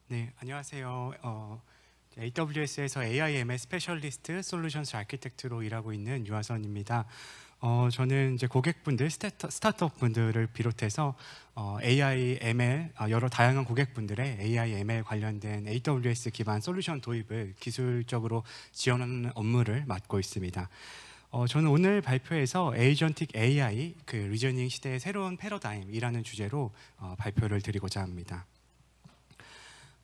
네, 안녕하세요. AWS에서 AI/ML 스페셜리스트 솔루션스 아키텍트로 일하고 있는 유하선입니다. 저는 이제 고객분들, 스타트업 분들을 비롯해서 AI, ML 여러 다양한 고객분들의 AI, ML 관련된 AWS 기반 솔루션 도입을 기술적으로 지원하는 업무를 맡고 있습니다. 저는 오늘 발표에서 에이전틱 AI, 그 리저닝 시대의 새로운 패러다임이라는 주제로 발표를 드리고자 합니다.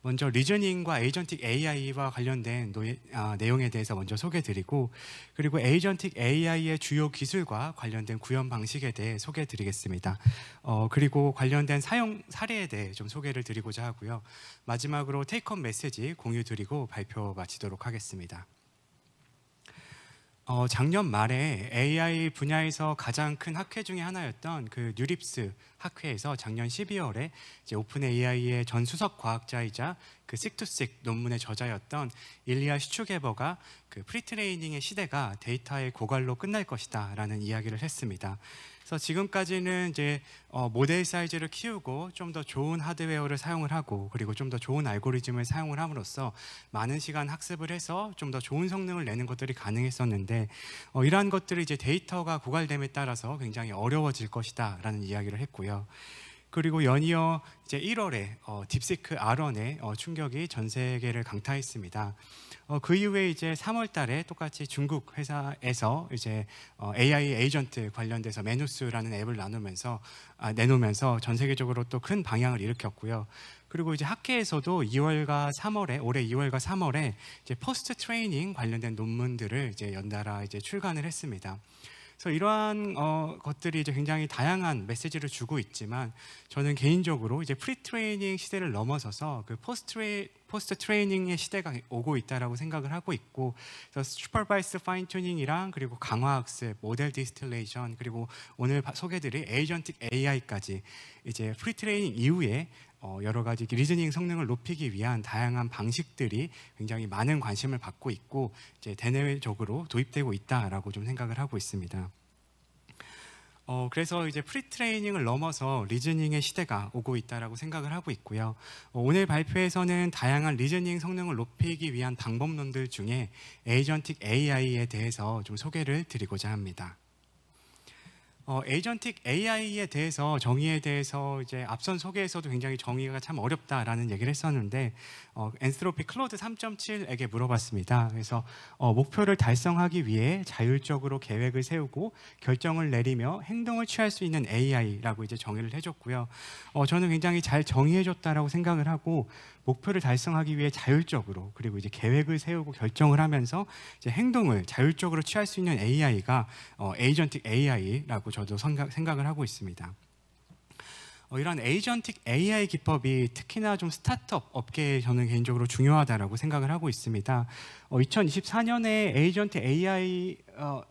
먼저 리저닝과 에이전틱 AI와 관련된 내용에 대해서 먼저 소개드리고, 그리고 에이전틱 AI의 주요 기술과 관련된 구현 방식에 대해 소개드리겠습니다. 그리고 관련된 사용 사례에 대해 좀 소개를 드리고자 하고요. 마지막으로 테이크홈 메시지 공유드리고 발표 마치도록 하겠습니다. 작년 말에 AI 분야에서 가장 큰 학회 중에 하나였던 그 뉴립스 학회에서 작년 12월에 이제 오픈 AI의 전 수석 과학자이자 그 식2식 논문의 저자였던 일리아 슈츠게버가 그 프리트레이닝의 시대가 데이터의 고갈로 끝날 것이다라는 이야기를 했습니다. 그래서 지금까지는 이제 모델 사이즈를 키우고 좀 더 좋은 하드웨어를 사용을 하고, 그리고 좀 더 좋은 알고리즘을 사용을 함으로써 많은 시간 학습을 해서 좀 더 좋은 성능을 내는 것들이 가능했었는데, 이러한 것들이 이제 데이터가 고갈됨에 따라서 굉장히 어려워질 것이다라는 이야기를 했고요. 그리고 연이어 이제 1월에 딥시크 R1의 충격이 전 세계를 강타했습니다. 그 이후에 이제 3월 달에 똑같이 중국 회사에서 이제 AI 에이전트 관련돼서 메누스라는 앱을 내놓으면서 전 세계적으로 또 큰 방향을 일으켰고요. 그리고 이제 학계에서도 2월과 3월에 올해 2월과 3월에 이제 포스트 트레이닝 관련된 논문들을 이제 연달아 이제 출간을 했습니다. 그래서 이러한 것들이 이제 굉장히 다양한 메시지를 주고 있지만, 저는 개인적으로 이제 프리트레이닝 시대를 넘어서서 그 포스트 트레이닝의 시대가 오고 있다라고 생각을 하고 있고, 그래서 슈퍼바이스 파인 튜닝이랑 그리고 강화 학습, 모델 디스틸레이션, 그리고 오늘 소개드릴 에이전틱 AI까지 이제 프리트레이닝 이후에 여러 가지 리즈닝 성능을 높이기 위한 다양한 방식들이 굉장히 많은 관심을 받고 있고, 이제 대내적으로 도입되고 있다라고 좀 생각을 하고 있습니다. 그래서 이제 프리트레이닝을 넘어서 리즈닝의 시대가 오고 있다라고 생각을 하고 있고요. 오늘 발표에서는 다양한 리즈닝 성능을 높이기 위한 방법론들 중에 에이전틱 AI에 대해서 좀 소개를 드리고자 합니다. 에이전틱 AI에 대해서 정의에 대해서 이제 앞선 소개에서도 굉장히 정의가 참 어렵다라는 얘기를 했었는데, 엔트로피 클로드 3.7에게 물어봤습니다. 그래서 목표를 달성하기 위해 자율적으로 계획을 세우고 결정을 내리며 행동을 취할 수 있는 AI라고 이제 정의를 해줬고요. 저는 굉장히 잘 정의해줬다라고 생각을 하고, 목표를 달성하기 위해 자율적으로, 그리고 이제 계획을 세우고 결정을 하면서 이제 행동을 자율적으로 취할 수 있는 AI가 에이전틱 AI라고 저도 생각을 하고 있습니다. 이런 에이전틱 AI 기법이 특히나 좀 스타트업 업계에 저는 개인적으로 중요하다라고 생각을 하고 있습니다. 2024년에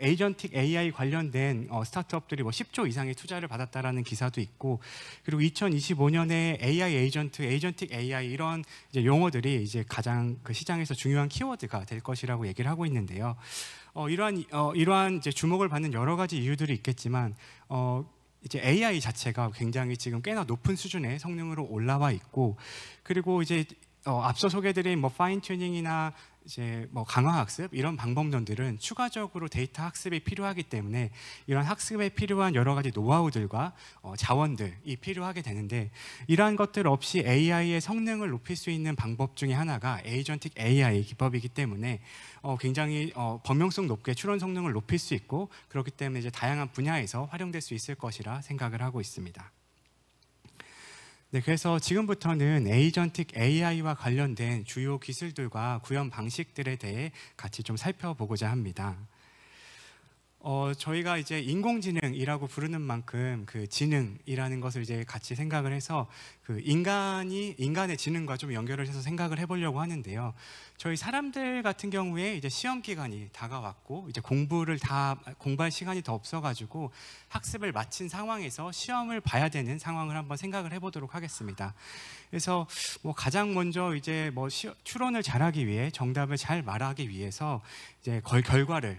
에이전틱 AI 관련된 스타트업들이 뭐 10조 이상의 투자를 받았다라는 기사도 있고, 그리고 2025년에 AI 에이전트, 에이전틱 AI 이런 이제 용어들이 이제 가장 그 시장에서 중요한 키워드가 될 것이라고 얘기를 하고 있는데요. 이러한 이제 주목을 받는 여러 가지 이유들이 있겠지만, 이제 AI 자체가 굉장히 지금 꽤나 높은 수준의 성능으로 올라와 있고, 그리고 이제 앞서 소개드린 뭐 파인 튜닝이나 이제 뭐 강화 학습 이런 방법론들은 추가적으로 데이터 학습이 필요하기 때문에 이런 학습에 필요한 여러 가지 노하우들과 자원들이 필요하게 되는데, 이러한 것들 없이 AI의 성능을 높일 수 있는 방법 중에 하나가 에이전틱 AI 기법이기 때문에 굉장히 범용성 높게 추론 성능을 높일 수 있고, 그렇기 때문에 이제 다양한 분야에서 활용될 수 있을 것이라 생각을 하고 있습니다. 네, 그래서 지금부터는 에이전틱 AI와 관련된 주요 기술들과 구현 방식들에 대해 같이 좀 살펴보고자 합니다. 저희가 이제 인공지능이라고 부르는 만큼 그 지능이라는 것을 이제 같이 생각을 해서 그 인간의 지능과 좀 연결을 해서 생각을 해보려고 하는데요. 저희 사람들 같은 경우에 이제 시험 기간이 다가왔고, 이제 공부할 시간이 더 없어가지고 학습을 마친 상황에서 시험을 봐야 되는 상황을 한번 생각을 해보도록 하겠습니다. 그래서 뭐 가장 먼저 이제 뭐 추론을 잘하기 위해, 정답을 잘 말하기 위해서 이제 결과를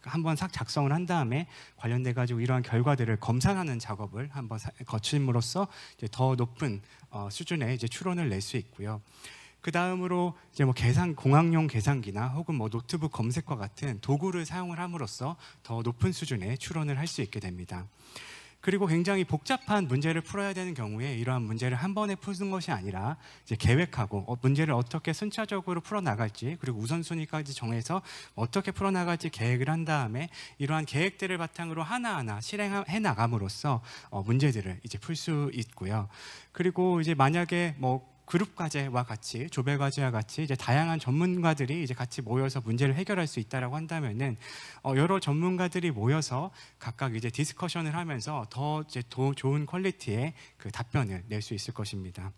한번 싹 작성을 한 다음에 관련돼 가지고 이러한 결과들을 검산하는 작업을 한번 거침으로써 이제 더 높은 수준의 이제 추론을 낼 수 있고요. 그 다음으로 이제 뭐 공학용 계산기나 혹은 뭐 노트북 검색과 같은 도구를 사용을 함으로써 더 높은 수준의 추론을 할 수 있게 됩니다. 그리고 굉장히 복잡한 문제를 풀어야 되는 경우에 이러한 문제를 한 번에 푸는 것이 아니라 이제 계획하고 문제를 어떻게 순차적으로 풀어나갈지, 그리고 우선순위까지 정해서 어떻게 풀어나갈지 계획을 한 다음에 이러한 계획들을 바탕으로 하나하나 실행해 나감으로써 문제들을 이제 풀 수 있고요. 그리고 이제 만약에 뭐 그룹 과제와 같이, 조별 과제와 같이 이제 다양한 전문가들이 이제 같이 모여서 문제를 해결할 수 있다라고 한다면은 여러 전문가들이 모여서 각각 이제 디스커션을 하면서 더 좋은 퀄리티의 그 답변을 낼 수 있을 것입니다.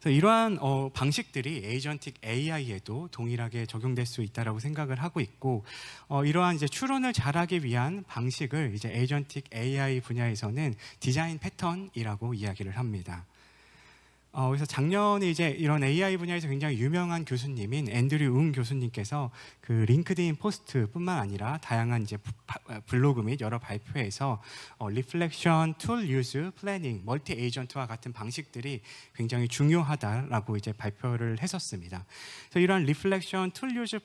그래서 이러한 방식들이 에이전틱 AI에도 동일하게 적용될 수 있다라고 생각을 하고 있고, 이러한 이제 추론을 잘하기 위한 방식을 이제 에이전틱 AI 분야에서는 디자인 패턴이라고 이야기를 합니다. 그래서 작년에 이제 이런 AI 분야에서 굉장히 유명한 교수님인 앤드류 응 교수님께서 그 링크드인 포스트뿐만 아니라 다양한 이제 블로그 및 여러 발표에서 리플렉션, 툴 유즈, 플래닝, 멀티 에이전트와 같은 방식들이 굉장히 중요하다라고 이제 발표를 했었습니다. 그래서 이러한 리플렉션, 툴 유즈,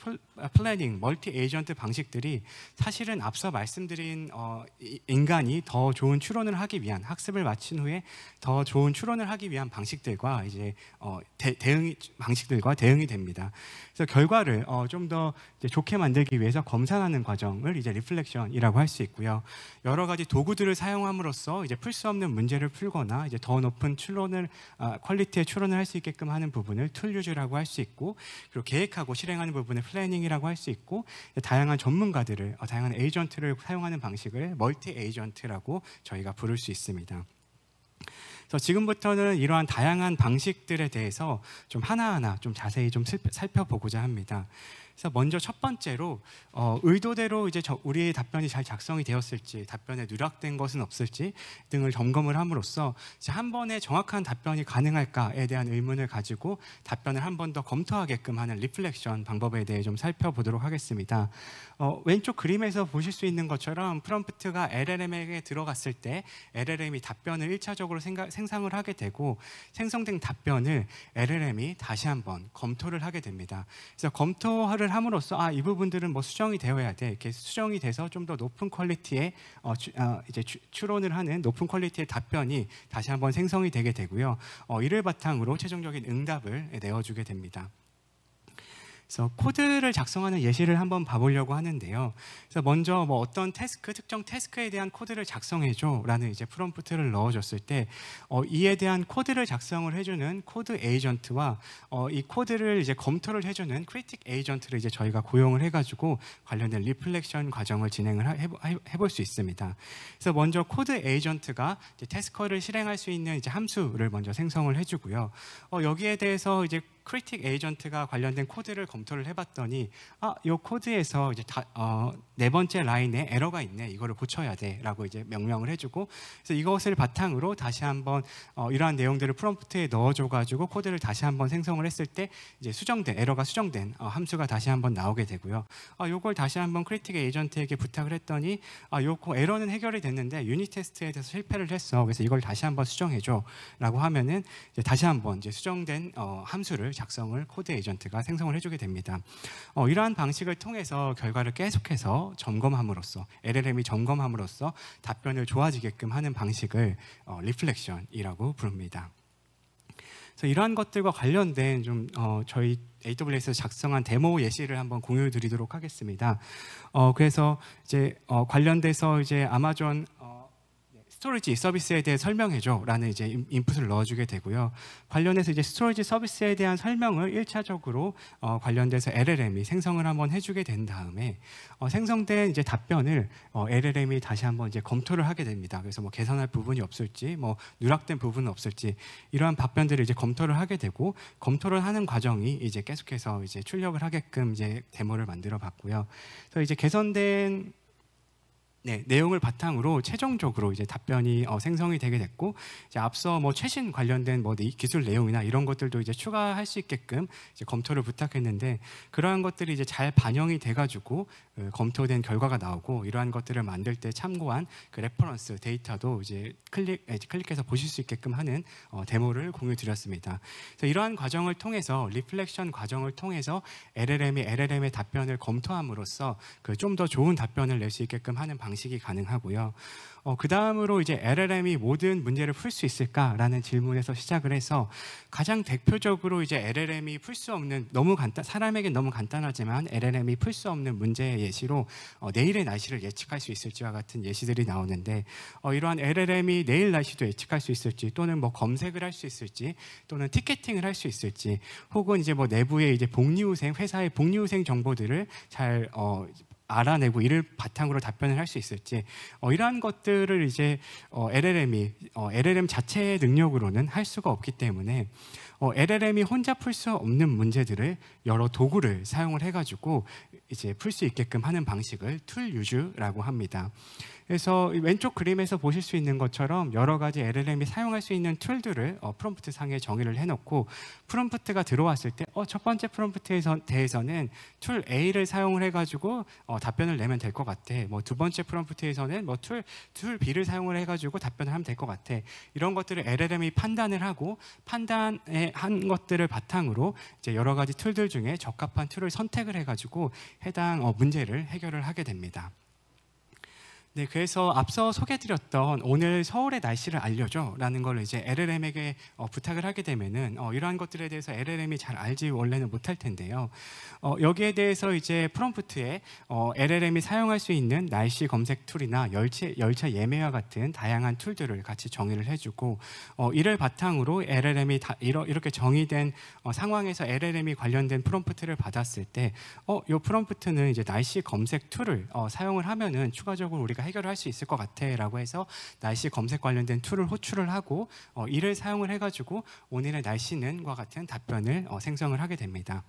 플래닝, 멀티 에이전트 방식들이 사실은 앞서 말씀드린 인간이 더 좋은 추론을 하기 위한, 학습을 마친 후에 더 좋은 추론을 하기 위한 방식들 과 이제 대응 방식들과 대응이 됩니다. 그래서 결과를 좀 더 좋게 만들기 위해서 검산하는 과정을 이제 리플렉션이라고 할 수 있고요. 여러 가지 도구들을 사용함으로써 이제 풀 수 없는 문제를 풀거나 이제 더 높은 추론을 퀄리티의 추론을 할 수 있게끔 하는 부분을 툴 유즈라고 할 수 있고, 그리고 계획하고 실행하는 부분을 플래닝이라고 할 수 있고, 다양한 전문가들을 다양한 에이전트를 사용하는 방식을 멀티 에이전트라고 저희가 부를 수 있습니다. 그래서 지금부터는 이러한 다양한 방식들에 대해서 좀 하나하나 좀 자세히 좀 살펴보고자 합니다. 그래서 먼저 첫 번째로 의도대로 이제 우리의 답변이 잘 작성이 되었을지, 답변에 누락된 것은 없을지 등을 점검을 함으로써 이제 한 번에 정확한 답변이 가능할까에 대한 의문을 가지고 답변을 한 번 더 검토하게끔 하는 리플렉션 방법에 대해 좀 살펴보도록 하겠습니다. 왼쪽 그림에서 보실 수 있는 것처럼 프롬프트가 LLM에게 들어갔을 때 LLM이 답변을 1차적으로 생성을 하게 되고, 생성된 답변을 LLM이 다시 한번 검토를 하게 됩니다. 그래서 검토를 함으로써 이 부분들은 뭐 수정이 되어야 돼, 이렇게 수정이 돼서 좀 더 높은 퀄리티의 이제 추론을 하는 높은 퀄리티의 답변이 다시 한번 생성이 되게 되고요. 이를 바탕으로 최종적인 응답을 내어주게 됩니다. 그래서 코드를 작성하는 예시를 한번 봐보려고 하는데요. 그래서 먼저 뭐 어떤 특정 태스크에 대한 코드를 작성해줘라는 이제 프롬프트를 넣어줬을 때 이에 대한 코드를 작성을 해주는 코드 에이전트와 이 코드를 이제 검토를 해주는 크리틱 에이전트를 이제 저희가 고용을 해가지고 관련된 리플렉션 과정을 진행을 해볼 수 있습니다. 그래서 먼저 코드 에이전트가 이제 태스커를 실행할 수 있는 이제 함수를 먼저 생성을 해주고요. 여기에 대해서 이제 크리틱 에이전트가 관련된 코드를 검토를 해봤더니 이 코드에서 이제 네 번째 라인에 에러가 있네, 이거를 고쳐야 돼라고 이제 명령을 해주고, 그래서 이것을 바탕으로 다시 한번 이러한 내용들을 프롬프트에 넣어줘가지고 코드를 다시 한번 생성을 했을 때 이제 에러가 수정된 함수가 다시 한번 나오게 되고요. 이걸 다시 한번 크리틱 에이전트에게 부탁을 했더니 요거 에러는 해결이 됐는데 유닛 테스트에 대해서 실패를 했어. 그래서 이걸 다시 한번 수정해줘라고 하면은 이제 다시 한번 이제 수정된 함수를 작성을 코드 에이전트가 생성을 해주게 됩니다. 이러한 방식을 통해서 결과를 계속해서 점검함으로써, LLM이 점검함으로써 답변을 좋아지게끔 하는 방식을 리플렉션이라고 부릅니다. 그래서 이러한 것들과 관련된 좀 저희 AWS에서 작성한 데모 예시를 한번 공유 드리도록 하겠습니다. 그래서 이제 관련돼서 이제 아마존 스토리지 서비스에 대해 설명해줘라는 이제 인풋을 넣어주게 되고요. 관련해서 이제 스토리지 서비스에 대한 설명을 1차적으로 관련돼서 LLM이 생성을 한번 해주게 된 다음에 생성된 이제 답변을 LLM이 다시 한번 이제 검토를 하게 됩니다. 그래서 뭐 개선할 부분이 없을지, 뭐 누락된 부분은 없을지 이러한 답변들을 이제 검토를 하게 되고, 검토를 하는 과정이 이제 계속해서 이제 출력을 하게끔 이제 데모를 만들어 봤고요. 그래서 이제 개선된 네, 내용을 바탕으로 최종적으로 이제 답변이 생성이 되게 됐고, 이제 앞서 뭐 최신 관련된 뭐 기술 내용이나 이런 것들도 이제 추가할 수 있게끔 이제 검토를 부탁했는데, 그러한 것들이 이제 잘 반영이 돼가지고 검토된 결과가 나오고, 이러한 것들을 만들 때 참고한 그 레퍼런스 데이터도 이제 클릭해서 보실 수 있게끔 하는 데모를 공유드렸습니다. 그래서 이러한 과정을 통해서, 리플렉션 과정을 통해서 LLM의 답변을 검토함으로써 그 좀 더 좋은 답변을 낼 수 있게끔 하는 방식이 가능하고요. 그 다음으로 이제 LLM이 모든 문제를 풀 수 있을까라는 질문에서 시작을 해서, 가장 대표적으로 이제 LLM이 풀 수 없는, 사람에겐 너무 간단하지만 LLM이 풀 수 없는 문제의 예시로 내일의 날씨를 예측할 수 있을지와 같은 예시들이 나오는데, 이러한 LLM이 내일 날씨도 예측할 수 있을지, 또는 뭐 검색을 할 수 있을지, 또는 티켓팅을 할 수 있을지, 혹은 이제 뭐 내부의 이제 회사의 복리후생 정보들을 잘 알아내고 이를 바탕으로 답변을 할 수 있을지, 이러한 것들을 이제 LLM 자체의 능력으로는 할 수가 없기 때문에 LLM이 혼자 풀 수 없는 문제들을 여러 도구를 사용을 해가지고 이제 풀 수 있게끔 하는 방식을 툴 유즈라고 합니다. 그래서 왼쪽 그림에서 보실 수 있는 것처럼 여러 가지 LLM이 사용할 수 있는 툴들을 프롬프트 상에 정의를 해놓고, 프롬프트가 들어왔을 때 첫 번째 프롬프트에 대해서는 툴 A를 사용을 해가지고 답변을 내면 될 것 같아. 뭐 두 번째 프롬프트에서는 뭐 툴 B를 사용을 해가지고 답변을 하면 될 것 같아. 이런 것들을 LLM이 판단을 하고, 판단한 것들을 바탕으로 이제 여러 가지 툴들 중에 적합한 툴을 선택을 해가지고 해당 문제를 해결을 하게 됩니다. 네, 그래서 앞서 소개드렸던 오늘 서울의 날씨를 알려줘 라는 걸 이제 LLM에게 부탁을 하게 되면은 이러한 것들에 대해서 LLM이 잘 알지 원래는 못할 텐데요. 여기에 대해서 이제 프롬프트에 LLM이 사용할 수 있는 날씨 검색 툴이나 열차 예매와 같은 다양한 툴들을 같이 정의를 해주고, 이를 바탕으로 LLM이 이렇게 정의된 상황에서 LLM이 관련된 프롬프트를 받았을 때, 이 프롬프트는 이제 날씨 검색 툴을 사용을 하면은 추가적으로 우리가 해결할 수 있을 것 같아라고 해서 날씨 검색 관련된 툴을 호출을 하고 이를 사용을 해가지고 오늘의 날씨는과 같은 답변을 생성을 하게 됩니다.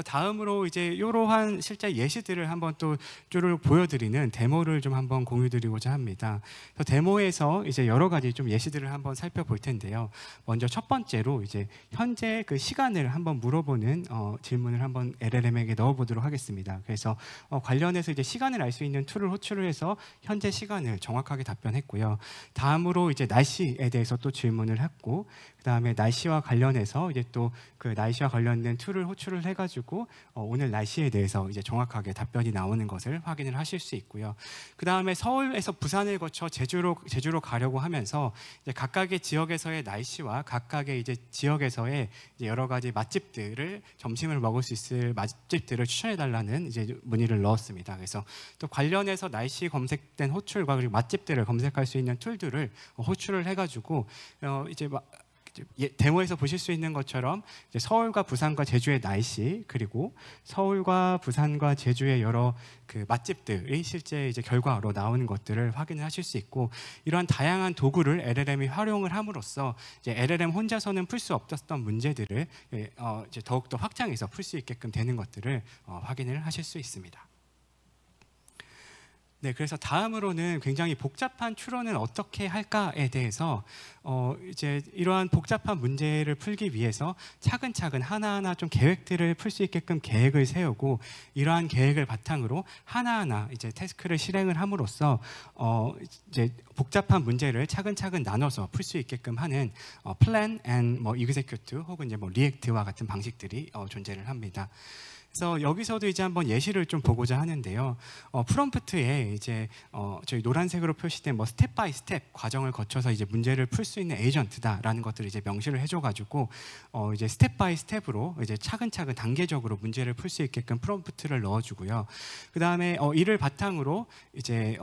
다음으로 이제 이러한 실제 예시들을 한번 또 쭉 보여드리는 데모를 좀 한번 공유드리고자 합니다. 데모에서 이제 여러 가지 좀 예시들을 한번 살펴볼 텐데요. 먼저 첫 번째로 이제 현재 그 시간을 한번 물어보는 질문을 한번 LLM에게 넣어보도록 하겠습니다. 그래서 관련해서 이제 시간을 알 수 있는 툴을 호출을 해서 현재 시간을 정확하게 답변했고요. 다음으로 이제 날씨에 대해서 또 질문을 했고, 그 다음에 날씨와 관련해서 이제 또 그 날씨와 관련된 툴을 호출을 해가지고 오늘 날씨에 대해서 이제 정확하게 답변이 나오는 것을 확인을 하실 수 있고요. 그 다음에 서울에서 부산을 거쳐 제주로 가려고 하면서 이제 각각의 지역에서의 날씨와 각각의 이제 지역에서의 이제 여러 가지 맛집들을, 점심을 먹을 수 있을 맛집들을 추천해달라는 이제 문의를 넣었습니다. 그래서 또 관련해서 날씨 검색된 호출과 그리고 맛집들을 검색할 수 있는 툴들을 호출을 해가지고 이제 데모에서 보실 수 있는 것처럼 이제 서울과 부산과 제주의 날씨, 그리고 서울과 부산과 제주의 여러 그 맛집들이 실제 이제 결과로 나오는 것들을 확인을 하실 수 있고, 이러한 다양한 도구를 LLM이 활용을 함으로써 이제 LLM 혼자서는 풀 수 없었던 문제들을 이제 더욱더 확장해서 풀 수 있게끔 되는 것들을 확인을 하실 수 있습니다. 네, 그래서 다음으로는 굉장히 복잡한 추론은 어떻게 할까에 대해서 이제 이러한 복잡한 문제를 풀기 위해서 차근차근 하나하나 좀 계획들을 풀 수 있게끔 계획을 세우고, 이러한 계획을 바탕으로 하나하나 이제 태스크를 실행을 함으로써 이제 복잡한 문제를 차근차근 나눠서 풀 수 있게끔 하는 플랜 앤 뭐 execute 혹은 이제 뭐 리액트와 같은 방식들이 존재를 합니다. 그래서 여기서도 이제 한번 예시를 좀 보고자 하는데요. 프롬프트에 이제 저희 노란색으로 표시된 뭐 스텝 바이 스텝 과정을 거쳐서 이제 문제를 풀 수 있는 에이전트다라는 것들을 이제 명시를 해줘가지고 이제 스텝 바이 스텝으로 이제 차근차근 단계적으로 문제를 풀 수 있게끔 프롬프트를 넣어주고요. 그 다음에 이를 바탕으로 이제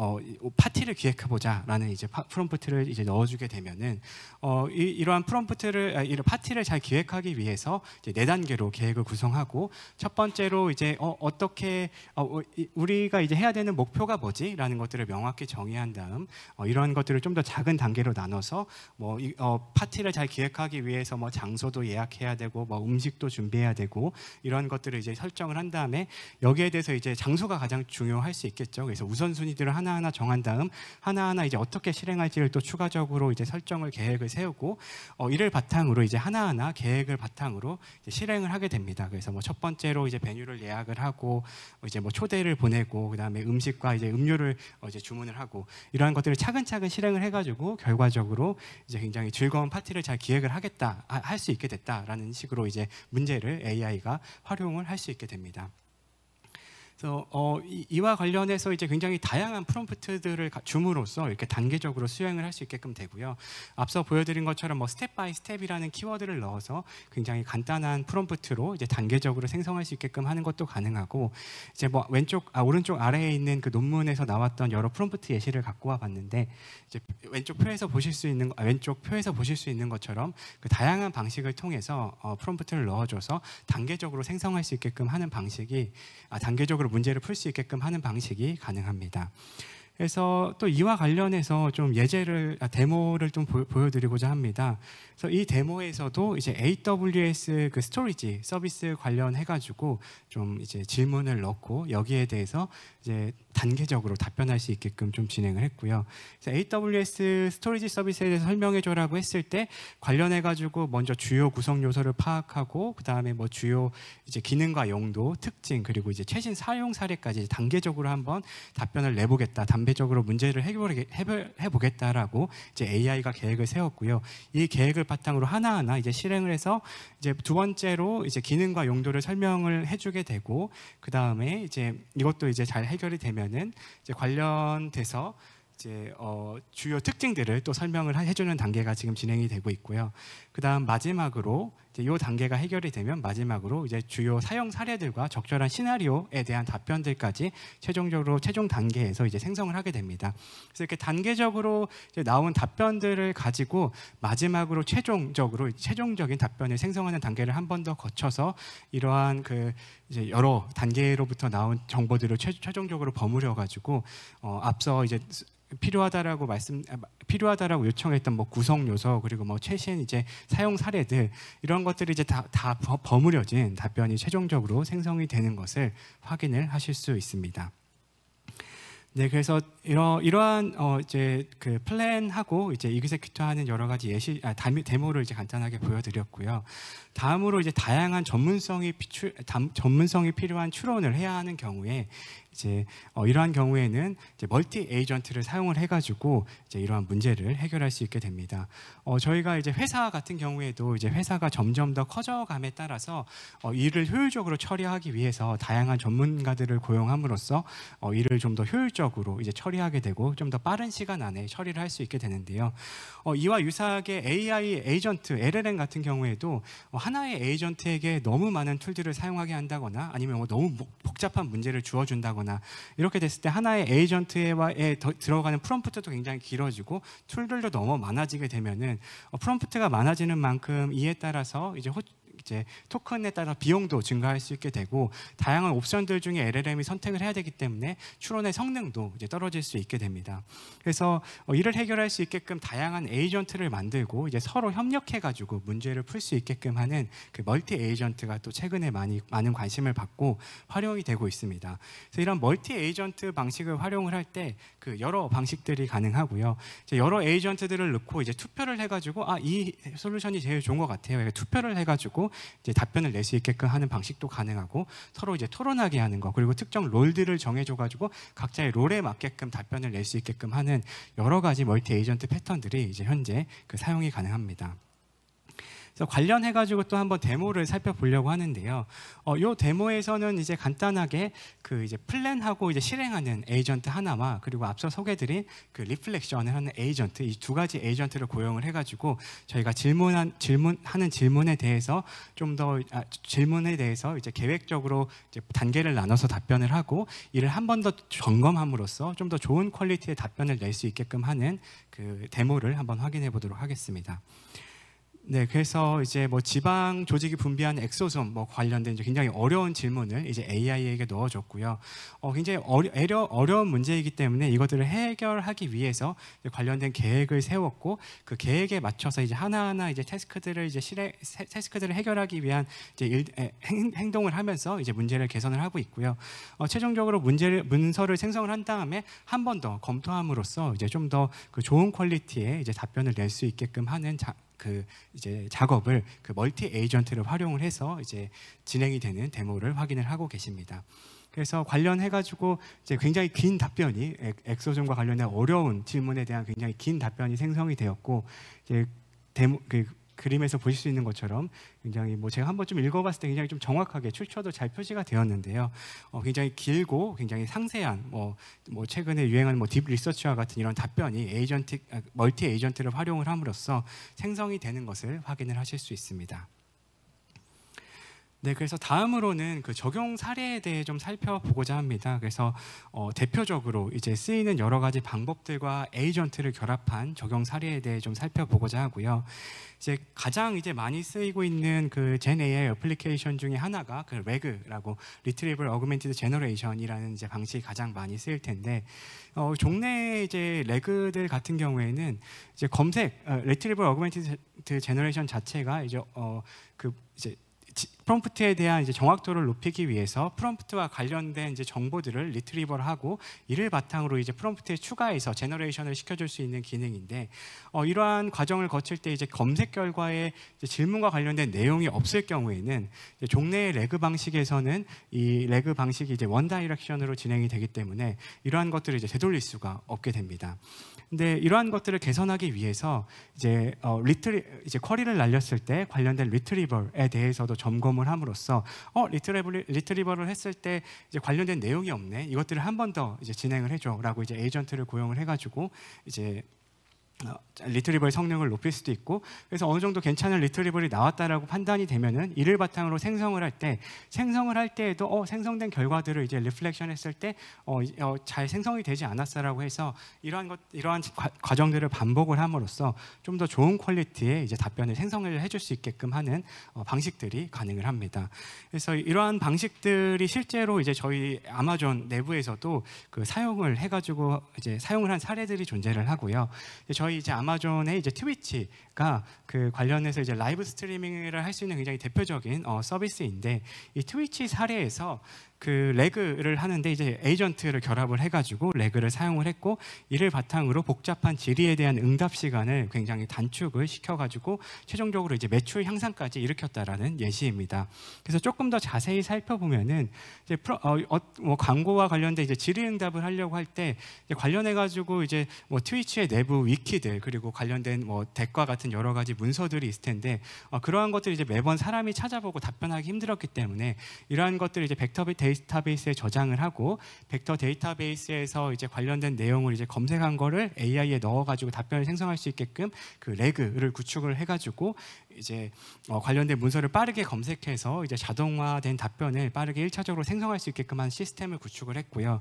파티를 기획해보자라는 이제 프롬프트를 이제 넣어주게 되면은 이러한 파티를 잘 기획하기 위해서 이제 4단계로 계획을 구성하고, 첫 번째 번째로 이제 어떻게 우리가 이제 해야 되는 목표가 뭐지라는 것들을 명확히 정의한 다음 이런 것들을 좀 더 작은 단계로 나눠서 뭐 파티를 잘 기획하기 위해서 뭐 장소도 예약해야 되고 뭐 음식도 준비해야 되고 이런 것들을 이제 설정을 한 다음에 여기에 대해서 이제 장소가 가장 중요할 수 있겠죠. 그래서 우선순위들을 하나하나 정한 다음 하나하나 이제 어떻게 실행할지를 또 추가적으로 이제 설정을 계획을 세우고 이를 바탕으로 이제 하나하나 계획을 바탕으로 이제 실행을 하게 됩니다. 그래서 뭐 첫 번째로 이제 베뉴를 예약을 하고 이제 뭐 초대를 보내고 그다음에 음식과 이제 음료를 이제 주문을 하고 이러한 것들을 차근차근 실행을 해가지고 결과적으로 이제 굉장히 즐거운 파티를 잘 기획을 하겠다 할 수 있게 됐다라는 식으로 이제 문제를 AI가 활용을 할 수 있게 됩니다. 그래서 이와 관련해서 이제 굉장히 다양한 프롬프트들을 줌으로써 이렇게 단계적으로 수행을 할 수 있게끔 되고요. 앞서 보여드린 것처럼 뭐 스텝 바이 스텝이라는 키워드를 넣어서 굉장히 간단한 프롬프트로 이제 단계적으로 생성할 수 있게끔 하는 것도 가능하고 이제 뭐 오른쪽 아래에 있는 그 논문에서 나왔던 여러 프롬프트 예시를 갖고 와봤는데 이제 왼쪽 표에서 보실 수 있는 것처럼 그 다양한 방식을 통해서 프롬프트를 넣어줘서 단계적으로 생성할 수 있게끔 하는 방식이 단계적으로 문제를 풀 수 있게끔 하는 방식이 가능합니다. 그래서 또 이와 관련해서 좀 데모를 좀 보여드리고자 합니다. 그래서 이 데모에서도 이제 AWS 그 스토리지 서비스 관련해가지고 좀 이제 질문을 넣고 여기에 대해서 이제 단계적으로 답변할 수 있게끔 좀 진행을 했고요. 그래서 AWS 스토리지 서비스에 대해서 설명해줘라고 했을 때 관련해가지고 먼저 주요 구성 요소를 파악하고 그 다음에 뭐 주요 이제 기능과 용도, 특징 그리고 이제 최신 사용 사례까지 단계적으로 한번 답변을 내보겠다. 단계적으로 문제를 해보겠다라고 이제 AI가 계획을 세웠고요. 이 계획을 바탕으로 하나하나 이제 실행을 해서 이제 두 번째로 이제 기능과 용도를 설명을 해주게 되고 그 다음에 이제 이것도 이제 잘 해결이 되면은 이제 관련돼서 이제 주요 특징들을 또 설명을 해주는 단계가 지금 진행이 되고 있고요. 그다음 마지막으로 이제 이 단계가 해결이 되면 마지막으로 이제 주요 사용 사례들과 적절한 시나리오에 대한 답변들까지 최종 단계에서 이제 생성을 하게 됩니다. 그래서 이렇게 단계적으로 이제 나온 답변들을 가지고 마지막으로 최종적인 답변을 생성하는 단계를 한 번 더 거쳐서 이러한 그 이제 여러 단계로부터 나온 정보들을 최종적으로 버무려 가지고 앞서 이제 필요하다라고 요청했던 뭐 구성 요소 그리고 뭐 최신 이제 사용 사례들 이런 것들이 이제 다 버무려진 답변이 최종적으로 생성이 되는 것을 확인을 하실 수 있습니다. 네, 그래서 이러한 이제 그 플랜하고 이제 이그제큐트하는 여러 가지 데모를 이제 간단하게 보여드렸고요. 다음으로 이제 다양한 전문성이 필요한 추론을 해야 하는 경우에 이제 이러한 경우에는 이제 멀티 에이전트를 사용을 해가지고 이제 이러한 문제를 해결할 수 있게 됩니다. 저희가 이제 회사 같은 경우에도 이제 회사가 점점 더 커져감에 따라서 일을 효율적으로 처리하기 위해서 다양한 전문가들을 고용함으로써 일을 좀 더 효율적으로 이제 처리하게 되고 좀 더 빠른 시간 안에 처리를 할 수 있게 되는데요. 이와 유사하게 AI 에이전트 LLM 같은 경우에도 하나의 에이전트에게 너무 많은 툴들을 사용하게 한다거나 아니면 너무 복잡한 문제를 주어준다거나 이렇게 됐을 때 하나의 에이전트에 들어가는 프롬프트도 굉장히 길어지고 툴들도 너무 많아지게 되면은 프롬프트가 많아지는 만큼 이에 따라서 이제 토큰에 따라 비용도 증가할 수 있게 되고 다양한 옵션들 중에 LLM이 선택을 해야 되기 때문에 추론의 성능도 이제 떨어질 수 있게 됩니다. 그래서 이를 해결할 수 있게끔 다양한 에이전트를 만들고 이제 서로 협력해가지고 문제를 풀 수 있게끔 하는 그 멀티 에이전트가 또 최근에 많은 관심을 받고 활용이 되고 있습니다. 그래서 이런 멀티 에이전트 방식을 활용을 할 때 그 여러 방식들이 가능하고요. 이제 여러 에이전트들을 넣고 이제 투표를 해가지고 이 솔루션이 제일 좋은 것 같아요. 투표를 해가지고 이제 답변을 낼 수 있게끔 하는 방식도 가능하고 서로 이제 토론하게 하는 거 그리고 특정 롤들을 정해줘가지고 각자의 롤에 맞게끔 답변을 낼 수 있게끔 하는 여러 가지 멀티 에이전트 패턴들이 이제 현재 그 사용이 가능합니다. 그래서 관련해가지고 또 한번 데모를 살펴보려고 하는데요. 이 데모에서는 이제 간단하게 그 이제 플랜하고 이제 실행하는 에이전트 하나와 그리고 앞서 소개드린 그 리플렉션을 하는 에이전트 이 두 가지 에이전트를 고용을 해가지고 저희가 질문하는 질문에 대해서 이제 계획적으로 이제 단계를 나눠서 답변을 하고 이를 한 번 더 점검함으로써 좀 더 좋은 퀄리티의 답변을 낼 수 있게끔 하는 그 데모를 한번 확인해 보도록 하겠습니다. 네, 그래서 이제 뭐 지방 조직이 분비하는 엑소솜 뭐 관련된 이제 굉장히 어려운 질문을 이제 AI에게 넣어줬고요. 굉장히 어려운 문제이기 때문에 이것들을 해결하기 위해서 관련된 계획을 세웠고 그 계획에 맞춰서 이제 하나하나 이제 태스크들을 해결하기 위한 이제 행동을 하면서 이제 문제를 개선을 하고 있고요. 최종적으로 문서를 생성을 한 다음에 한 번 더 검토함으로써 이제 좀 더 그 좋은 퀄리티의 이제 답변을 낼 수 있게끔 하는 이제 작업을 그 멀티 에이전트를 활용을 해서 이제 진행이 되는 데모를 확인을 하고 계십니다. 그래서 관련해 가지고 이제 굉장히 긴 답변이 엑소솜과 관련된 어려운 질문에 대한 굉장히 긴 답변이 생성이 되었고 이제 그림에서 보실 수 있는 것처럼 굉장히 뭐 제가 한번 좀 읽어봤을 때 굉장히 좀 정확하게 출처도 잘 표시가 되었는데요. 굉장히 길고 굉장히 상세한 뭐 최근에 유행하는 뭐 딥 리서치와 같은 이런 답변이 멀티 에이전트를 활용을 함으로써 생성이 되는 것을 확인을 하실 수 있습니다. 네, 그래서 다음으로는 그 적용 사례에 대해 좀 살펴보고자 합니다. 그래서 대표적으로 이제 쓰이는 여러 가지 방법들과 에이전트를 결합한 적용 사례에 대해 좀 살펴보고자 하고요. 이제 가장 이제 많이 쓰이고 있는 그 젠 AI 애플리케이션 중에 하나가 그 RAG라고 Retrieval Augmented Generation이라는 이제 방식이 가장 많이 쓰일 텐데 종래 이제 RAG들 같은 경우에는 이제 Retrieval Augmented Generation 자체가 이제 이제 프롬프트에 대한 이제 정확도를 높이기 위해서 프롬프트와 관련된 이제 정보들을 리트리버를 하고 이를 바탕으로 이제 프롬프트에 추가해서 제너레이션을 시켜줄 수 있는 기능인데 이러한 과정을 거칠 때 이제 검색 결과에 이제 질문과 관련된 내용이 없을 경우에는 이제 종래의 레그 방식에서는 이 레그 방식이 이제 원 다이렉션으로 진행이 되기 때문에 이러한 것들을 이제 되돌릴 수가 없게 됩니다. 근데 이러한 것들을 개선하기 위해서 이제 쿼리를 날렸을 때 관련된 리트리버에 대해서도 점검을 함으로써 리트리버를 했을 때 이제 관련된 내용이 없네. 이것들을 한 번 더 이제 진행을 해줘라고 이제 에이전트를 고용을 해가지고 이제 리트리버의 성능을 높일 수도 있고 그래서 어느 정도 괜찮은 리트리버이 나왔다라고 판단이 되면은 이를 바탕으로 생성을 할 때에도 생성된 결과들을 이제 리플렉션 했을 때 잘 생성이 되지 않았어라고 해서 이러한 과정들을 반복을 함으로써 좀 더 좋은 퀄리티의 이제 답변을 생성을 해줄 수 있게끔 하는 방식들이 가능을 합니다. 그래서 이러한 방식들이 실제로 이제 저희 아마존 내부에서도 그 사용을 해가지고 이제 사용을 한 사례들이 존재를 하고요. 저희 이제 아마존의 이제 트위치가 그 관련해서 이제 라이브 스트리밍을 할 수 있는 굉장히 대표적인 서비스인데 이 트위치 사례에서 그 레그를 하는데 이제 에이전트를 결합을 해가지고 레그를 사용을 했고 이를 바탕으로 복잡한 질의에 대한 응답 시간을 굉장히 단축을 시켜가지고 최종적으로 이제 매출 향상까지 일으켰다라는 예시입니다. 그래서 조금 더 자세히 살펴보면은 이제 뭐 광고와 관련된 이제 질의 응답을 하려고 할 때 관련해가지고 이제 뭐 트위치의 내부 위키들 그리고 관련된 뭐 덱과 같은 여러 가지 문서들이 있을 텐데 그러한 것들이 이제 매번 사람이 찾아보고 답변하기 힘들었기 때문에 이러한 것들을 이제 벡터 데이터베이스에 저장을 하고 벡터 데이터베이스에서 이제 관련된 내용을 이제 검색한 거를 AI에 넣어가지고 답변을 생성할 수 있게끔 그 레그를 구축을 해가지고 이제 관련된 문서를 빠르게 검색해서 이제 자동화된 답변을 빠르게 1차적으로 생성할 수 있게끔 한 시스템을 구축을 했고요.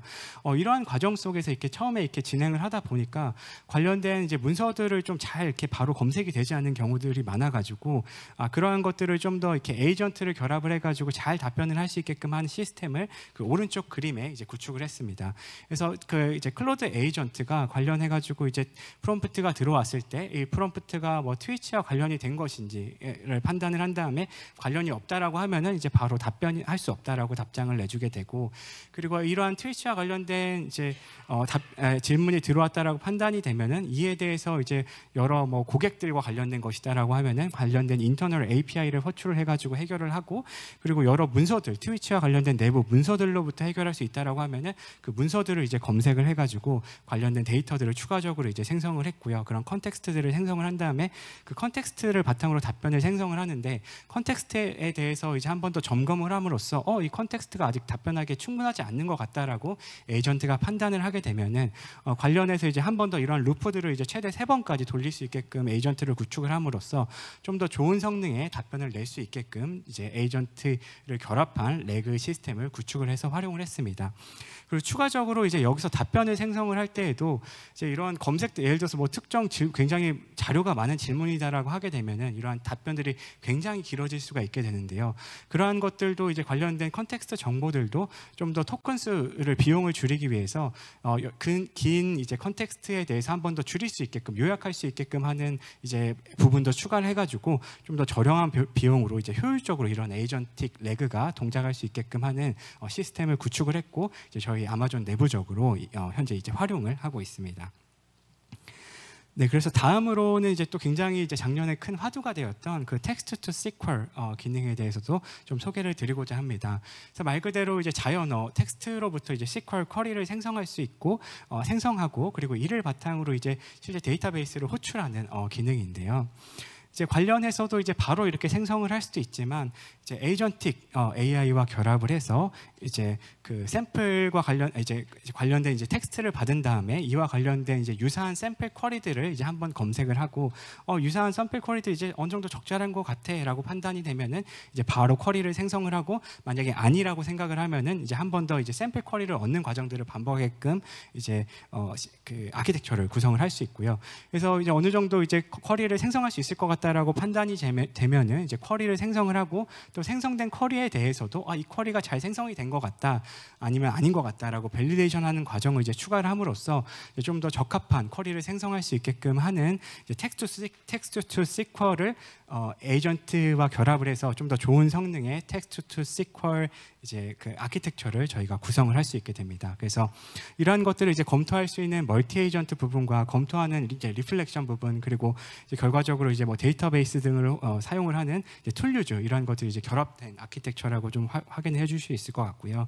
이러한 과정 속에서 이렇게 처음에 이렇게 진행을 하다 보니까 관련된 이제 문서들을 좀 잘 이렇게 바로 검색이 되지 않는 경우들이 많아가지고 그러한 것들을 좀 더 이렇게 에이전트를 결합을 해가지고 잘 답변을 할 수 있게끔 하는 시스템을 그 오른쪽 그림에 이제 구축을 했습니다. 그래서 그 이제 클로드 에이전트가 관련해가지고 이제 프롬프트가 들어왔을 때 이 프롬프트가 뭐 트위치와 관련이 된 것인지를 판단을 한 다음에 관련이 없다라고 하면은 이제 바로 답변할 수 없다라고 답장을 내주게 되고 그리고 이러한 트위치와 관련된 이제 질문이 들어왔다라고 판단이 되면은 이에 대해서 이제 여러 뭐 고객들과 관련된 것이다라고 하면은 관련된 인터널 API를 호출을 해가지고 해결을 하고 그리고 여러 문서들 트위치와 관련된 내부 문서들로부터 해결할 수 있다라고 하면은 그 문서들을 이제 검색을 해가지고 관련된 데이터들을 추가적으로 이제 생성을 했고요. 그런 컨텍스트들을 생성을 한 다음에 그 컨텍스트를 바탕으로 답변을 생성을 하는데 컨텍스트에 대해서 이제 한 번 더 점검을 함으로써 이 컨텍스트가 아직 답변하기에 충분하지 않는 것 같다라고 에이전트가 판단을 하게 되면은 관련해서 이제 한 번 더 이런 루프들을 이제 최대 3번까지 돌릴 수 있게끔 에이전트를 구축을 함으로써 좀 더 좋은 성능의 답변을 낼 수 있게끔 이제 에이전트를 결합한 레그 시스템을 구축을 해서 활용을 했습니다. 그리고 추가적으로 이제 여기서 답변을 생성을 할 때에도 이제 이러한 검색, 예를 들어서 뭐 특정 굉장히 자료가 많은 질문이다라고 하게 되면은 이러한 답변들이 굉장히 길어질 수가 있게 되는데요. 그러한 것들도 이제 관련된 컨텍스트 정보들도 좀 더 토큰 수를 비용을 줄이기 위해서 긴 이제 컨텍스트에 대해서 한 번 더 줄일 수 있게끔 요약할 수 있게끔 하는 이제 부분도 추가를 해가지고 좀 더 저렴한 비용으로 이제 효율적으로 이런 에이전틱 레그가 동작할 수 있게끔 하는 시스템을 구축을 했고 이제 저희 아마존 내부적으로 현재 이제 활용을 하고 있습니다. 네, 그래서 다음으로는 이제 또 굉장히 이제 작년에 큰 화두가 되었던 그 텍스트 투 SQL 기능에 대해서도 좀 소개를 드리고자 합니다. 그래서 말 그대로 이제 자연어 텍스트로부터 이제 SQL 쿼리를 생성할 수 있고 생성하고 그리고 이를 바탕으로 이제 실제 데이터베이스를 호출하는 기능인데요. 이제 관련해서도 이제 바로 이렇게 생성을 할 수도 있지만 이제 에이전틱 AI와 결합을 해서 이제 그 샘플과 관련된 이제 텍스트를 받은 다음에 이와 관련된 이제 유사한 샘플 쿼리들을 이제 한번 검색을 하고 유사한 샘플 쿼리들 이제 어느 정도 적절한 것 같아라고 판단이 되면은 이제 바로 쿼리를 생성을 하고 만약에 아니라고 생각을 하면은 이제 한 번 더 이제 샘플 쿼리를 얻는 과정들을 반복하게끔 이제 그 아키텍처를 구성을 할 수 있고요. 그래서 이제 어느 정도 이제 쿼리를 생성할 수 있을 것 같다라고 판단이 되면은 이제 쿼리를 생성을 하고 또 생성된 쿼리에 대해서도 이 쿼리가 잘 생성이 된 것 같다 아니면 아닌 것 같다라고 밸리데이션하는 과정을 이제 추가를 함으로써 좀 더 적합한 쿼리를 생성할 수 있게끔 하는 이제 텍스트 투 SQL을 에이전트와 결합을 해서 좀 더 좋은 성능의 텍스트 투 SQL 이제 그 아키텍처를 저희가 구성을 할 수 있게 됩니다. 그래서 이러한 것들을 이제 검토할 수 있는 멀티 에이전트 부분과 검토하는 이제 리플렉션 부분 그리고 이제 결과적으로 이제 뭐 데이터베이스 등을 사용을 하는 이제 툴 유즈 이러한 것들이 이제 결합된 아키텍처라고 좀 확인해 줄 수 있을 것 같고요.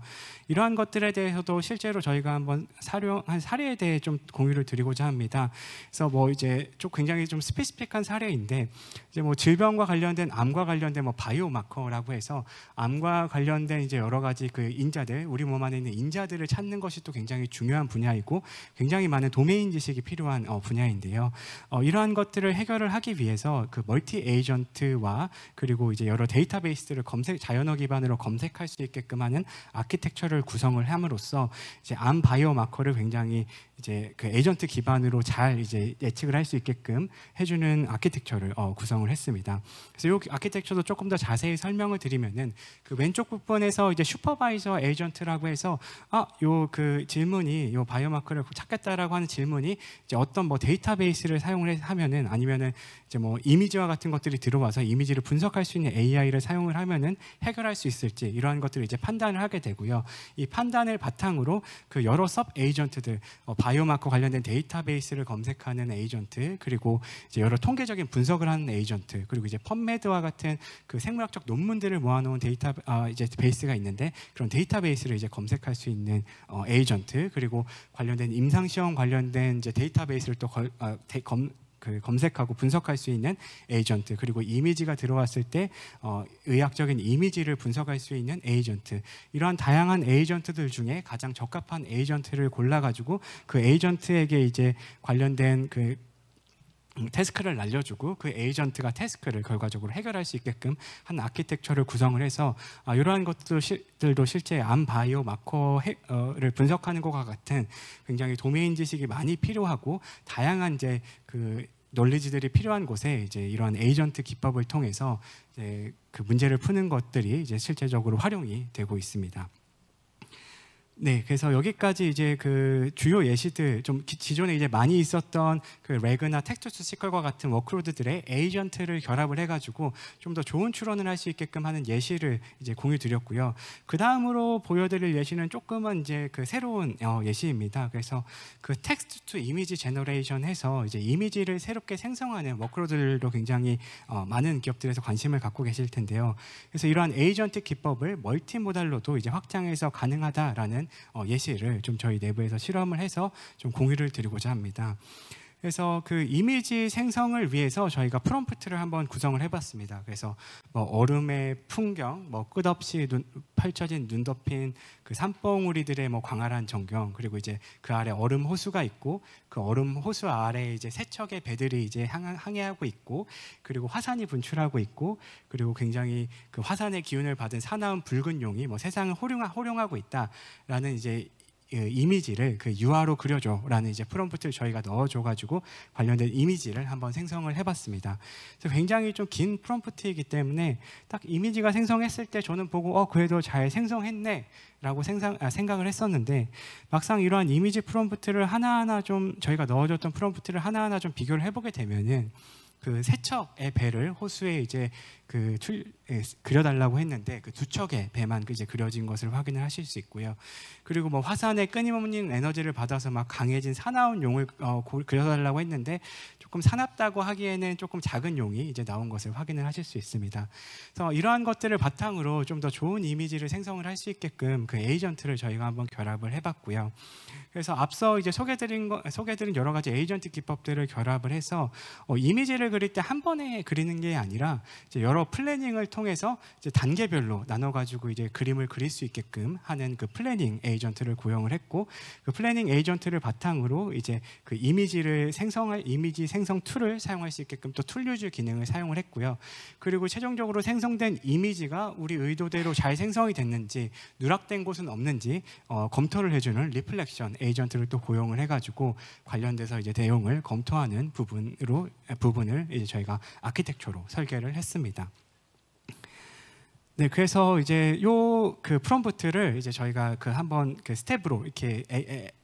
이러한 것들에 대해서도 실제로 저희가 한번 사례한 사례에 대해 좀 공유를 드리고자 합니다. 그래서 뭐 이제 좀 굉장히 좀 스페시픽한 사례인데 이제 뭐 질병과 관련된 암과 관련된 뭐 바이오 마커라고 해서 암과 관련된 이제 여러 가지 그 인자들 우리 몸 안에 있는 인자들을 찾는 것이 또 굉장히 중요한 분야이고 굉장히 많은 도메인 지식이 필요한 분야인데요. 이러한 것들을 해결을 하기 위해서 그 멀티 에이전트와 그리고 이제 여러 데이터베이스를 자연어 기반으로 검색할 수 있게끔 하는 아키텍처를 구성을 함으로써 이제 암 바이오 마커를 굉장히 이제 그 에이전트 기반으로 잘 이제 예측을 할 수 있게끔 해주는 아키텍처를 구성을 했습니다. 그래서 이 아키텍처도 조금 더 자세히 설명을 드리면은 그 왼쪽 부분에서 이제 슈퍼바이저 에이전트라고 해서 요 그 질문이 요 바이오마커를 찾겠다라고 하는 질문이 이제 어떤 뭐 데이터베이스를 사용을 하면은 아니면은 이제 뭐 이미지와 같은 것들이 들어와서 이미지를 분석할 수 있는 AI를 사용을 하면은 해결할 수 있을지 이러한 것들을 이제 판단을 하게 되고요. 이 판단을 바탕으로 그 여러 섭 에이전트들 바이오마커 관련된 데이터베이스를 검색하는 에이전트 그리고 이제 여러 통계적인 분석을 하는 에이전트 그리고 이제 펀메드와 같은 그 생물학적 논문들을 모아놓은 이제 베이스가 있는데 그런 데이터베이스를 이제 검색할 수 있는 에이전트 그리고 관련된 임상시험 관련된 이제 데이터베이스를 또 검색하고 분석할 수 있는 에이전트 그리고 이미지가 들어왔을 때 의학적인 이미지를 분석할 수 있는 에이전트 이러한 다양한 에이전트들 중에 가장 적합한 에이전트를 골라가지고 그 에이전트에게 이제 관련된 그 태스크를 날려주고 그 에이전트가 태스크를 결과적으로 해결할 수 있게끔 한 아키텍처를 구성을 해서 이러한 것들도 실제 암 바이오 마커를 분석하는 것과 같은 굉장히 도메인 지식이 많이 필요하고 다양한 이제 그 논리지들이 필요한 곳에 이제 이러한 에이전트 기법을 통해서 이제 그 문제를 푸는 것들이 이제 실제적으로 활용이 되고 있습니다. 네, 그래서 여기까지 이제 그 주요 예시들 좀 기존에 이제 많이 있었던 그 레그나 텍스트 투 SQL과 같은 워크로드들의 에이전트를 결합을 해가지고 좀 더 좋은 추론을 할 수 있게끔 하는 예시를 이제 공유드렸고요. 그 다음으로 보여드릴 예시는 조금은 이제 그 새로운 예시입니다. 그래서 그 텍스트 투 이미지 제너레이션해서 이제 이미지를 새롭게 생성하는 워크로드들도 굉장히 많은 기업들에서 관심을 갖고 계실 텐데요. 그래서 이러한 에이전트 기법을 멀티 모달로도 이제 확장해서 가능하다라는 예시를 좀 저희 내부에서 실험을 해서 좀 공유를 드리고자 합니다. 그래서 그 이미지 생성을 위해서 저희가 프롬프트를 한번 구성을 해봤습니다. 그래서 뭐 얼음의 풍경, 뭐 끝없이 펼쳐진 눈 덮인 그 산봉우리들의 뭐 광활한 전경, 그리고 이제 그 아래 얼음 호수가 있고 그 얼음 호수 아래 이제 세척의 배들이 이제 항해하고 있고, 그리고 화산이 분출하고 있고, 그리고 굉장히 그 화산의 기운을 받은 사나운 붉은 용이 뭐 세상을 호령하고 있다라는 이제 이미지를 그 유화로 그려줘라는 이제 프롬프트를 저희가 넣어줘가지고 관련된 이미지를 한번 생성을 해봤습니다. 그래서 굉장히 좀 긴 프롬프트이기 때문에 딱 이미지가 생성했을 때 저는 보고 그래도 잘 생성했네라고 생각을 했었는데, 막상 이러한 이미지 프롬프트를 하나하나 좀 저희가 넣어줬던 프롬프트를 하나하나 좀 비교를 해보게 되면은 그 세척의 배를 호수에 이제 그려달라고 했는데 그 두 척의 배만 이제 그려진 것을 확인을 하실 수 있고요. 그리고 뭐 화산의 끊임없는 에너지를 받아서 막 강해진 사나운 용을 그려달라고 했는데 조금 사납다고 하기에는 조금 작은 용이 이제 나온 것을 확인을 하실 수 있습니다. 그래서 이러한 것들을 바탕으로 좀 더 좋은 이미지를 생성을 할 수 있게끔 그 에이전트를 저희가 한번 결합을 해봤고요. 그래서 앞서 이제 소개드린 여러 가지 에이전트 기법들을 결합을 해서 이미지를 그릴 때 한 번에 그리는 게 아니라 이제 여러 플래닝을 통해서 이제 단계별로 나눠가지고 이제 그림을 그릴 수 있게끔 하는 그 플래닝 에이전트를 고용을 했고, 그 플래닝 에이전트를 바탕으로 이제 그 이미지를 생성할 이미지 생성 툴을 사용할 수 있게끔 또 툴 유즈 기능을 사용을 했고요. 그리고 최종적으로 생성된 이미지가 우리 의도대로 잘 생성이 됐는지 누락된 곳은 없는지 검토를 해주는 리플렉션 에이전트를 또 고용을 해가지고 관련돼서 이제 내용을 검토하는 부분을 이제 저희가 아키텍처로 설계를 했습니다. 네, 그래서 이제 그 프롬프트를 이제 저희가 그 한번 그 스텝으로 이렇게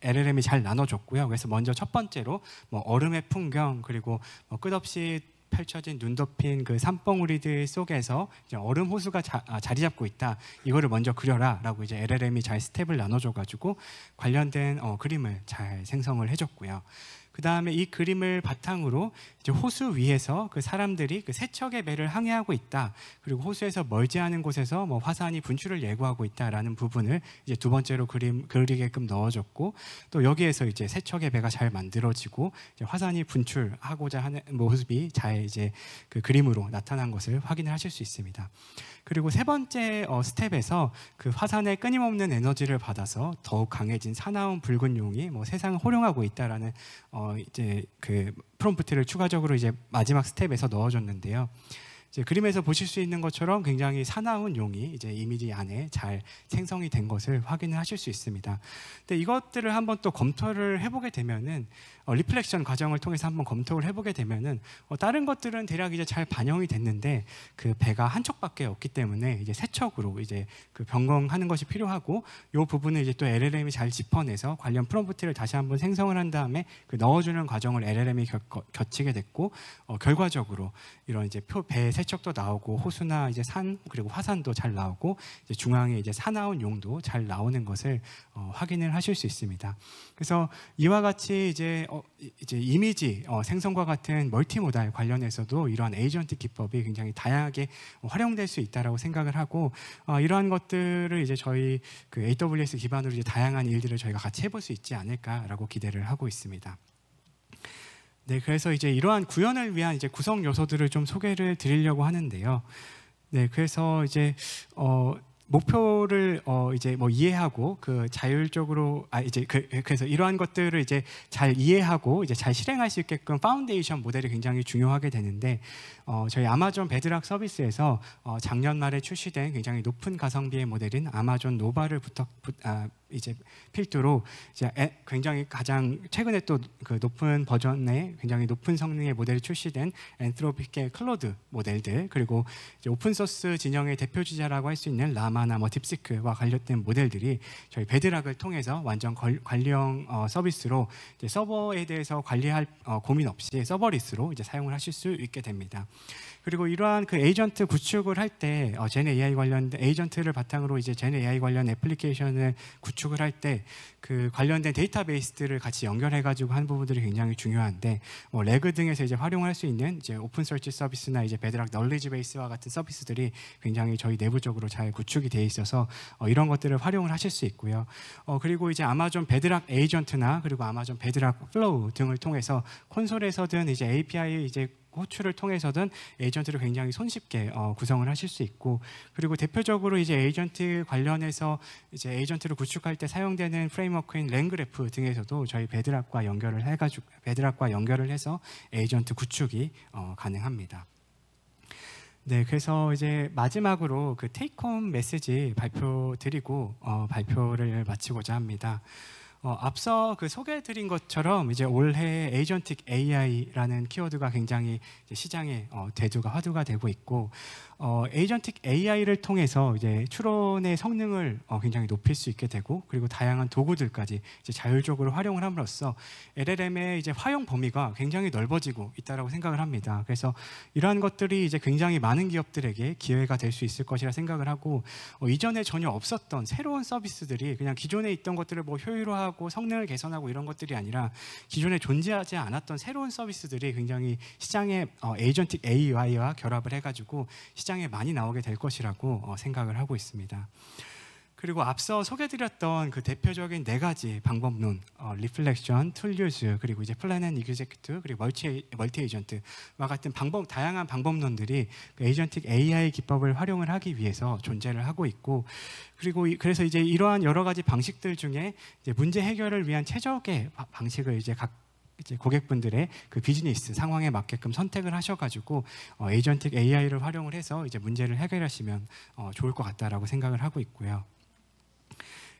LLM이 잘 나눠줬고요. 그래서 먼저 첫 번째로 뭐 얼음의 풍경, 그리고 뭐 끝없이 펼쳐진 눈 덮인 그 산봉우리들 속에서 이제 얼음 호수가 자리 잡고 있다. 이거를 먼저 그려라라고 이제 LLM이 잘 스텝을 나눠줘가지고 관련된 그림을 잘 생성을 해줬고요. 그 다음에 이 그림을 바탕으로 이제 호수 위에서 그 사람들이 그 세척의 배를 항해하고 있다. 그리고 호수에서 멀지 않은 곳에서 뭐 화산이 분출을 예고하고 있다라는 부분을 이제 두 번째로 그리게끔 넣어줬고, 또 여기에서 이제 세척의 배가 잘 만들어지고 이제 화산이 분출하고자 하는 모습이 잘 이제 그 그림으로 나타난 것을 확인을 하실 수 있습니다. 그리고 세 번째 스텝에서 그 화산의 끊임없는 에너지를 받아서 더욱 강해진 사나운 붉은 용이 뭐 세상을 호령하고 있다라는 이제 그 프롬프트를 추가적으로 이제 마지막 스텝에서 넣어줬는데요. 이제 그림에서 보실 수 있는 것처럼 굉장히 사나운 용이 이제 이미지 안에 잘 생성이 된 것을 확인을 하실 수 있습니다. 근데 이것들을 한번 또 검토를 해보게 되면은 리플렉션 과정을 통해서 한번 검토를 해보게 되면은 다른 것들은 대략 이제 잘 반영이 됐는데 그 배가 한 척밖에 없기 때문에 이제 세 척으로 이제 그 변경하는 것이 필요하고, 이 부분을 이제 또 LLM이 잘 짚어내서 관련 프롬프트를 다시 한번 생성을 한 다음에 그 넣어주는 과정을 LLM이 거치게 됐고, 결과적으로 이런 이제 배 세척도 나오고 호수나 이제 산 그리고 화산도 잘 나오고 이제 중앙에 이제 사나운 용도 잘 나오는 것을 확인을 하실 수 있습니다. 그래서 이와 같이 이제 이미지 생성과 같은 멀티모달 관련해서도 이러한 에이전트 기법이 굉장히 다양하게 활용될 수 있다라고 생각을 하고, 이러한 것들을 이제 저희 그 AWS 기반으로 이제 다양한 일들을 저희가 같이 해볼 수 있지 않을까라고 기대를 하고 있습니다. 네, 그래서 이제 이러한 구현을 위한 이제 구성 요소들을 좀 소개를 드리려고 하는데요. 네, 그래서 이제 목표를 이제 뭐 이해하고 그 자율적으로 그래서 이러한 것들을 이제 잘 이해하고 이제 잘 실행할 수 있게끔 파운데이션 모델이 굉장히 중요하게 되는데, 저희 아마존 베드락 서비스에서 작년 말에 출시된 굉장히 높은 가성비의 모델인 아마존 노바를 이제 필두로 이제 굉장히 가장 최근에 또 그 높은 버전의 굉장히 높은 성능의 모델이 출시된 엔트로픽의 클로드 모델들, 그리고 이제 오픈 소스 진영의 대표주자라고 할 수 있는 라마나 뭐 딥시크와 관련된 모델들이 저희 베드락을 통해서 완전 관리형 서비스로 이제 서버에 대해서 관리할 고민 없이 서버리스로 이제 사용을 하실 수 있게 됩니다. 그리고 이러한 그 에이전트 구축을 할 때 젠 AI 관련된 에이전트를 바탕으로 이제 젠 AI 관련 애플리케이션을 구축을 할 때 그 관련된 데이터베이스들을 같이 연결해가지고 하는 부분들이 굉장히 중요한데 레그 등에서 이제 활용할 수 있는 이제 오픈 서치 서비스나 이제 베드락 널리지 베이스와 같은 서비스들이 굉장히 저희 내부적으로 잘 구축이 되어 있어서 이런 것들을 활용을 하실 수 있고요. 그리고 이제 아마존 베드락 에이전트나 그리고 아마존 베드락 플로우 등을 통해서 콘솔에서든 이제 API 이제 호출을 통해서든 에이전트를 굉장히 손쉽게 구성을 하실 수 있고, 그리고 대표적으로 이제 에이전트 관련해서 이제 에이전트를 구축할 때 사용되는 프레임워크인 랭그래프 등에서도 저희 베드락과 연결을 해가지고 베드락과 연결을 해서 에이전트 구축이 가능합니다. 네, 그래서 이제 마지막으로 그 테이크홈 메시지 발표 드리고 발표를 마치고자 합니다. 앞서 그 소개해드린 것처럼 이제 올해 에이전틱 AI라는 키워드가 굉장히 시장에 대두가 화두가 되고 있고, 에이전틱 AI를 통해서 이제 추론의 성능을 굉장히 높일 수 있게 되고, 그리고 다양한 도구들까지 이제 자율적으로 활용을 함으로써 LLM의 이제 활용 범위가 굉장히 넓어지고 있다라고 생각을 합니다. 그래서 이러한 것들이 이제 굉장히 많은 기업들에게 기회가 될 수 있을 것이라 생각을 하고, 이전에 전혀 없었던 새로운 서비스들이 그냥 기존에 있던 것들을 뭐 효율화하고 성능을 개선하고 이런 것들이 아니라 기존에 존재하지 않았던 새로운 서비스들이 굉장히 시장에 에이전틱 AI와 결합을 해가지고 시장에 많이 나오게 될 것이라고 생각을 하고 있습니다. 그리고 앞서 소개드렸던 그 대표적인 4가지 방법론, 리플렉션, 툴 유즈, 그리고 이제 플랜 앤 이그제큐트, 그리고 멀티 에이전트와 같은 다양한 방법론들이 그 에이전틱 AI 기법을 활용을 하기 위해서 존재를 하고 있고, 그리고 그래서 이제 이러한 여러 가지 방식들 중에 이제 문제 해결을 위한 최적의 방식을 이제 고객분들의 그 비즈니스 상황에 맞게끔 선택을 하셔가지고 에이전틱 AI를 활용을 해서 이제 문제를 해결하시면 좋을 것 같다라고 생각을 하고 있고요.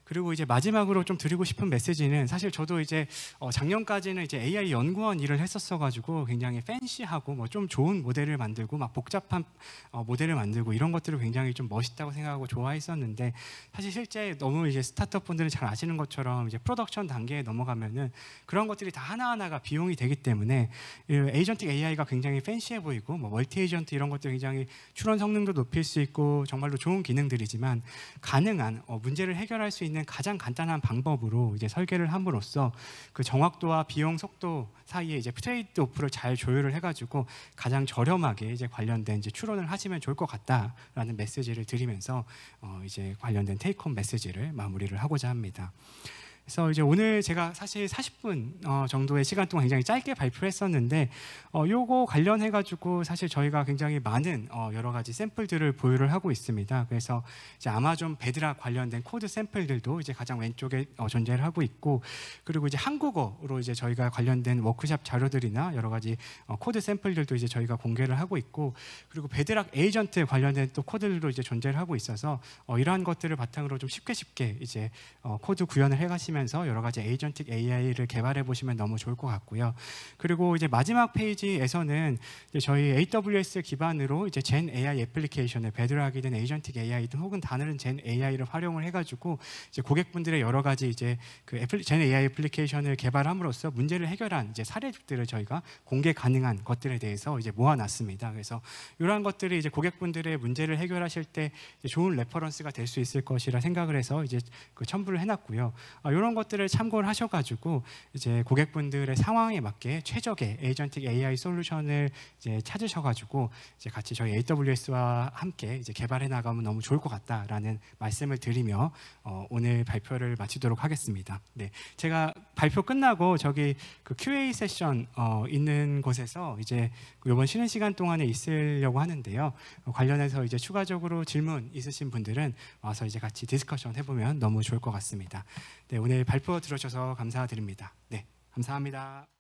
그리고 이제 마지막으로 좀 드리고 싶은 메시지는, 사실 저도 이제 작년까지는 이제 AI 연구원 일을 했었어가지고 굉장히 팬시하고 뭐 좀 좋은 모델을 만들고 막 복잡한 모델을 만들고 이런 것들을 굉장히 좀 멋있다고 생각하고 좋아했었는데, 사실 실제 너무 이제 스타트업 분들은 잘 아시는 것처럼 이제 프로덕션 단계에 넘어가면은 그런 것들이 다 하나하나가 비용이 되기 때문에 에이전틱 AI가 굉장히 팬시해 보이고 뭐 멀티 에이전트 이런 것들 굉장히 추론 성능도 높일 수 있고 정말로 좋은 기능들이지만, 가능한 문제를 해결할 수 있는 가장 간단한 방법으로 이제 설계를 함으로써 그 정확도와 비용 속도 사이에 이제 트레이드 오프를 잘 조율을 해가지고 가장 저렴하게 이제 관련된 이제 추론을 하시면 좋을 것 같다라는 메시지를 드리면서 이제 관련된 테이크홈 메시지를 마무리를 하고자 합니다. 그래서 이제 오늘 제가 사실 40분 정도의 시간 동안 굉장히 짧게 발표를 했었는데, 요거 관련해 가지고 사실 저희가 굉장히 많은 여러 가지 샘플들을 보유를 하고 있습니다. 그래서 이제 아마존 베드락 관련된 코드 샘플들도 이제 가장 왼쪽에 존재를 하고 있고, 그리고 이제 한국어로 이제 저희가 관련된 워크샵 자료들이나 여러 가지 코드 샘플들도 이제 저희가 공개를 하고 있고, 그리고 베드락 에이전트 관련된 또 코드들도 이제 존재를 하고 있어서 이러한 것들을 바탕으로 좀 쉽게 이제 코드 구현을 해가시면 여러 가지 에이전틱 AI를 개발해 보시면 너무 좋을 것 같고요. 그리고 이제 마지막 페이지에서는 이제 저희 AWS 기반으로 이제 젠 AI 애플리케이션을 베드락이든 에이전틱 AI든 혹은 다른 젠 AI를 활용을 해가지고 이제 고객분들의 여러 가지 이제 그 젠 AI 애플리케이션을 개발함으로써 문제를 해결한 이제 사례들을 저희가 공개 가능한 것들에 대해서 이제 모아놨습니다. 그래서 이러한 것들이 이제 고객분들의 문제를 해결하실 때 좋은 레퍼런스가 될 수 있을 것이라 생각을 해서 이제 그 첨부를 해놨고요. 이런 것들을 참고를 하셔가지고 이제 고객분들의 상황에 맞게 최적의 에이전틱 AI 솔루션을 이제 찾으셔가지고 이제 같이 저희 AWS와 함께 이제 개발해 나가면 너무 좋을 것 같다라는 말씀을 드리며 오늘 발표를 마치도록 하겠습니다. 네, 제가 발표 끝나고 저기 그 QA 세션 있는 곳에서 이제 이번 쉬는 시간 동안에 있으려고 하는데요. 관련해서 이제 추가적으로 질문 있으신 분들은 와서 이제 같이 디스커션 해보면 너무 좋을 것 같습니다. 네, 오늘 발표 들어주셔서 감사드립니다. 네, 감사합니다.